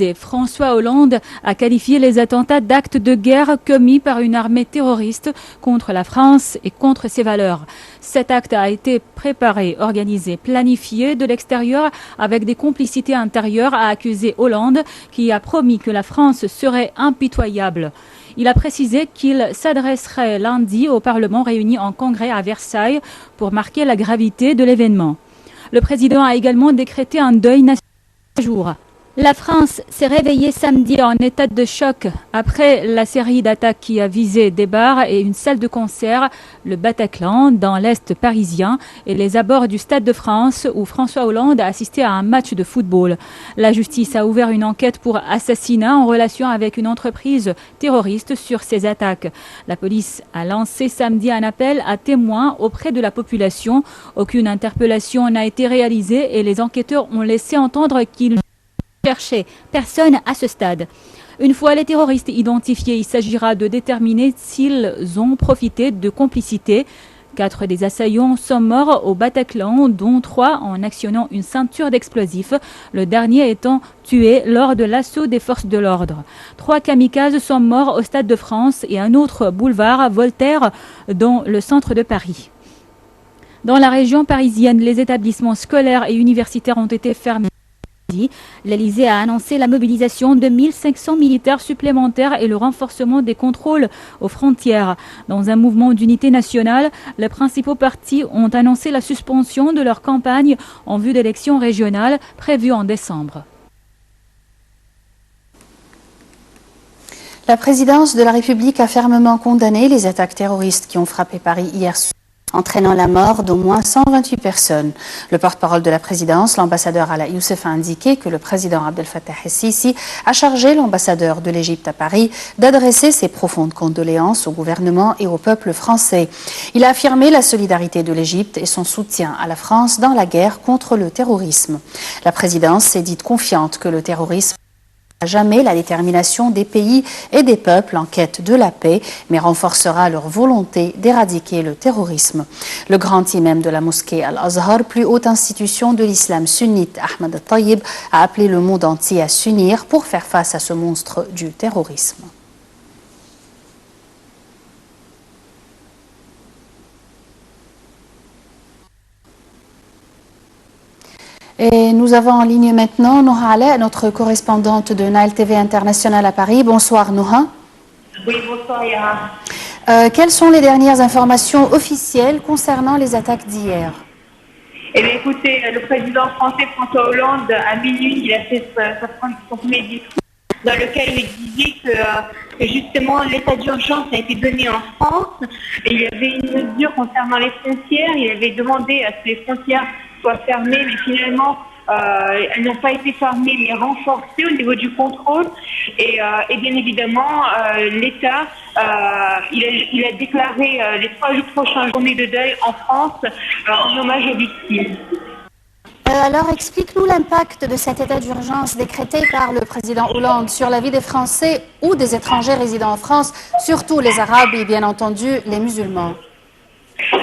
accusé. François Hollande a qualifié les attentats d'actes de guerre commis par une armée terroriste contre la France et contre ses valeurs. Cet acte a été préparé, organisé, planifié de l'extérieur avec des complicités intérieures, a accusé Hollande, qui a promis que la France serait impitoyable. Il a précisé qu'il s'adresserait lundi au Parlement réuni en congrès à Versailles pour marquer la gravité de l'événement. Le président a également décrété un deuil national ce jour. La France s'est réveillée samedi en état de choc après la série d'attaques qui a visé des bars et une salle de concert, le Bataclan, dans l'Est parisien, et les abords du Stade de France où François Hollande a assisté à un match de football. La justice a ouvert une enquête pour assassinat en relation avec une entreprise terroriste sur ces attaques. La police a lancé samedi un appel à témoins auprès de la population. Aucune interpellation n'a été réalisée et les enquêteurs ont laissé entendre qu'ils chercher personne à ce stade. Une fois les terroristes identifiés, il s'agira de déterminer s'ils ont profité de complicité. 4 des assaillants sont morts au Bataclan, dont 3 en actionnant une ceinture d'explosifs, le dernier étant tué lors de l'assaut des forces de l'ordre. 3 kamikazes sont morts au Stade de France et un autre boulevard Voltaire dans le centre de Paris. Dans la région parisienne, les établissements scolaires et universitaires ont été fermés. L'Elysée a annoncé la mobilisation de 1500 militaires supplémentaires et le renforcement des contrôles aux frontières. Dans un mouvement d'unité nationale, les principaux partis ont annoncé la suspension de leur campagne en vue d'élections régionales prévues en décembre. La présidence de la République a fermement condamné les attaques terroristes qui ont frappé Paris hier soir, entraînant la mort d'au moins 128 personnes. Le porte-parole de la présidence, l'ambassadeur Ala Youssef, a indiqué que le président Abdel Fattah el-Sisi a chargé l'ambassadeur de l'Égypte à Paris d'adresser ses profondes condoléances au gouvernement et au peuple français. Il a affirmé la solidarité de l'Égypte et son soutien à la France dans la guerre contre le terrorisme. La présidence s'est dite confiante que le terrorisme jamais la détermination des pays et des peuples en quête de la paix, mais renforcera leur volonté d'éradiquer le terrorisme. Le grand imam de la mosquée Al-Azhar, plus haute institution de l'islam sunnite, Ahmed al-Tayyib, a appelé le monde entier à s'unir pour faire face à ce monstre du terrorisme. Et nous avons en ligne maintenant Noha Aleh, notre correspondante de Nile TV International à Paris. Bonsoir Noha. Oui, bonsoir Yara. Quelles sont les dernières informations officielles concernant les attaques d'hier? Eh bien écoutez, le président français François Hollande, à minuit, il a fait son premier discours dans lequel il disait que justement l'état d'urgence a été donné en France. Et il y avait une mesure concernant les frontières. Il avait demandé à ce que les frontières soient fermées, mais finalement elles n'ont pas été fermées mais renforcées au niveau du contrôle. Et bien évidemment, l'État il a déclaré les 3 prochaines journées de deuil en France en hommage aux victimes. Alors explique-nous l'impact de cet état d'urgence décrété par le président Hollande sur la vie des Français ou des étrangers résidant en France, surtout les Arabes et bien entendu les musulmans.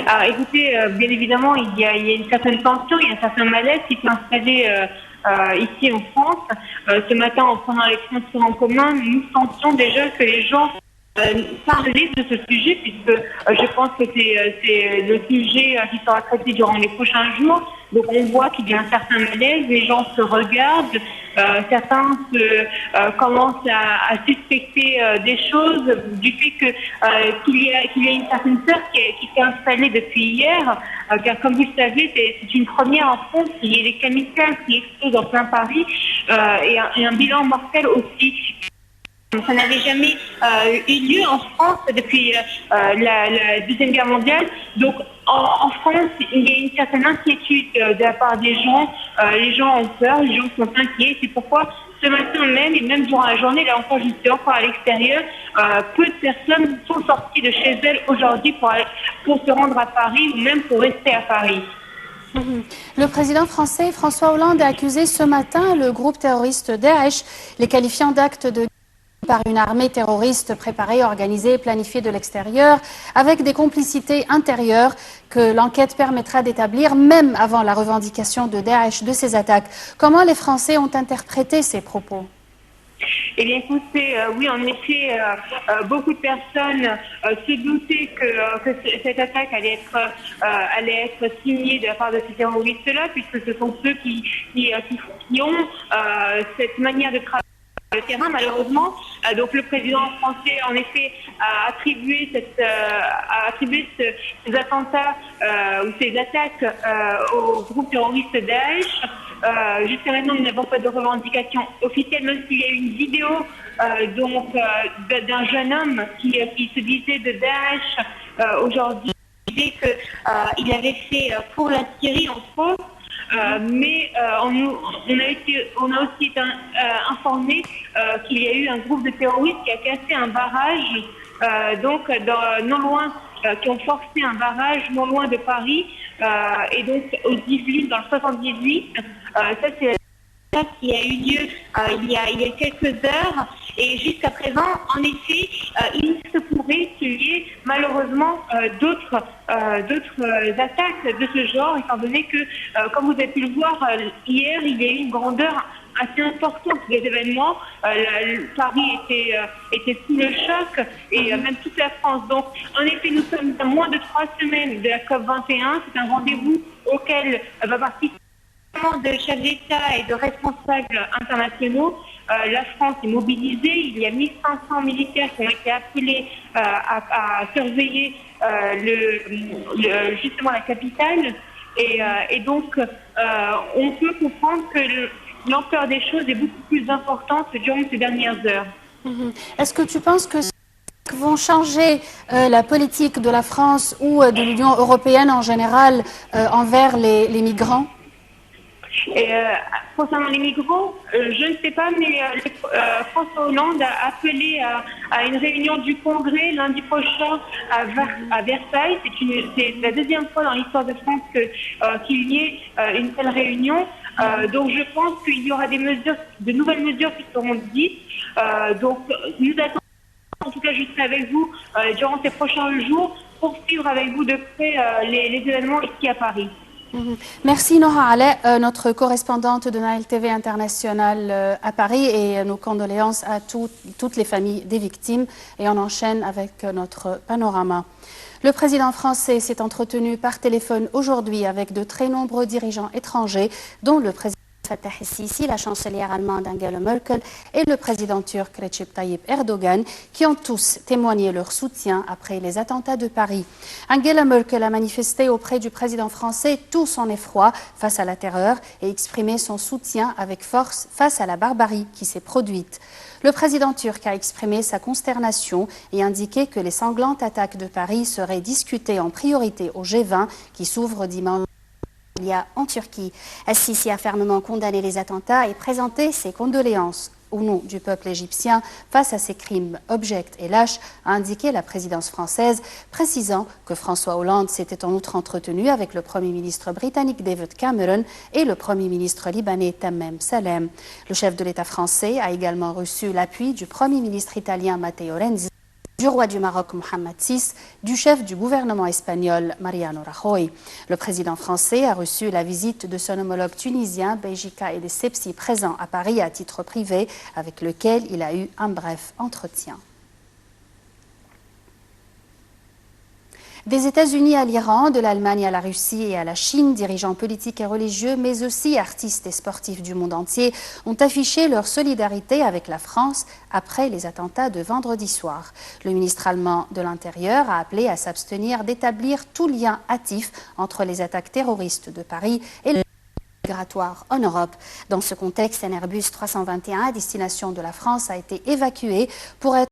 Alors écoutez, bien évidemment, il y a une certaine tension, il y a un certain malaise qui s'est installé ici en France. Ce matin, en prenant les transports en commun, nous sentions déjà que les gens parler de ce sujet, puisque je pense que c'est le sujet qui sera traité durant les prochains jours. Donc on voit qu'il y a un certain malaise, les gens se regardent, certains commencent à suspecter des choses du fait qu'il y a une certaine peur qui s'est installée depuis hier, car comme vous le savez, c'est une première en France, il y a des kamikazes qui explosent en plein Paris et un bilan mortel aussi. Ça n'avait jamais eu lieu en France depuis la Deuxième Guerre mondiale. Donc en France, il y a une certaine inquiétude de la part des gens. Les gens ont peur, les gens sont inquiets. C'est pourquoi ce matin même, et même durant la journée, là encore, je suis encore à l'extérieur, peu de personnes sont sorties de chez elles aujourd'hui pour se rendre à Paris ou même pour rester à Paris. Le président français François Hollande a accusé ce matin le groupe terroriste Daesh, les qualifiant d'actes de par une armée terroriste préparée, organisée, planifiée de l'extérieur, avec des complicités intérieures que l'enquête permettra d'établir, même avant la revendication de Daesh de ces attaques. Comment les Français ont interprété ces propos? Eh bien, écoutez, oui, en effet, beaucoup de personnes se doutaient que cette attaque allait être signée de la part de ces terroristes-là, puisque ce sont ceux qui ont cette manière de travailler le terrain, malheureusement. Donc le président français, en effet, a attribué ces attentats ou ces attaques au groupe terroriste Daesh. Jusqu'à maintenant, nous n'avons pas de revendication officielle, même s'il y a une vidéo d'un jeune homme qui se disait de Daesh aujourd'hui, disait qu'il avait fait pour la Syrie, entre autres. Mais on a aussi été informé qu'il y a eu un groupe de terroristes qui a cassé un barrage, non loin, qui ont forcé un barrage non loin de Paris, et donc au 18, dans le 78. Ça, c'est la qui a eu lieu il y a quelques heures. Et jusqu'à présent, en effet, il se pourrait qu'il y ait malheureusement d'autres attaques de ce genre, étant donné que, comme vous avez pu le voir, hier, il y a eu une grandeur assez importante des événements. Paris était sous le choc, et même toute la France. Donc, en effet, nous sommes à moins de 3 semaines de la COP21. C'est un rendez-vous auquel va participer de chefs d'État et de responsables internationaux. La France est mobilisée. Il y a 1500 militaires qui ont été appelés à surveiller justement la capitale. Et donc, on peut comprendre que l'ampleur des choses est beaucoup plus importante durant ces dernières heures. Est-ce que tu penses que vont changer la politique de la France ou de l'Union européenne en général envers les migrants? Concernant les migrants, je ne sais pas, mais François Hollande a appelé à une réunion du Congrès lundi prochain à Versailles. C'est la deuxième fois dans l'histoire de France qu'il y ait une telle réunion. Donc je pense qu'il y aura de nouvelles mesures qui seront dites. Donc nous attendons, en tout cas je serai avec vous durant ces prochains jours pour suivre avec vous de près les événements ici à Paris. Merci Noha Aleh, notre correspondante de Nile TV International à Paris, et nos condoléances à toutes les familles des victimes. Et on enchaîne avec notre panorama. Le président français s'est entretenu par téléphone aujourd'hui avec de très nombreux dirigeants étrangers, dont le président Fattah el-Sisi, la chancelière allemande Angela Merkel et le président turc Recep Tayyip Erdogan, qui ont tous témoigné leur soutien après les attentats de Paris. Angela Merkel a manifesté auprès du président français tout son effroi face à la terreur et exprimé son soutien avec force face à la barbarie qui s'est produite. Le président turc a exprimé sa consternation et indiqué que les sanglantes attaques de Paris seraient discutées en priorité au G20 qui s'ouvre dimanche en Turquie. El-Sisi a fermement condamné les attentats et présenté ses condoléances au nom du peuple égyptien face à ces crimes abjects et lâches, a indiqué la présidence française, précisant que François Hollande s'était en outre entretenu avec le Premier ministre britannique David Cameron et le Premier ministre libanais Tamim Salem. Le chef de l'État français a également reçu l'appui du Premier ministre italien Matteo Renzi, du roi du Maroc Mohamed VI, du chef du gouvernement espagnol Mariano Rajoy. Le président français a reçu la visite de son homologue tunisien Bejica Essebsi, présent à Paris à titre privé, avec lequel il a eu un bref entretien. Des États-Unis à l'Iran, de l'Allemagne à la Russie et à la Chine, dirigeants politiques et religieux, mais aussi artistes et sportifs du monde entier, ont affiché leur solidarité avec la France après les attentats de vendredi soir. Le ministre allemand de l'Intérieur a appelé à s'abstenir d'établir tout lien hâtif entre les attaques terroristes de Paris et le migratoire en Europe. Dans ce contexte, un Airbus 321 à destination de la France a été évacué pour être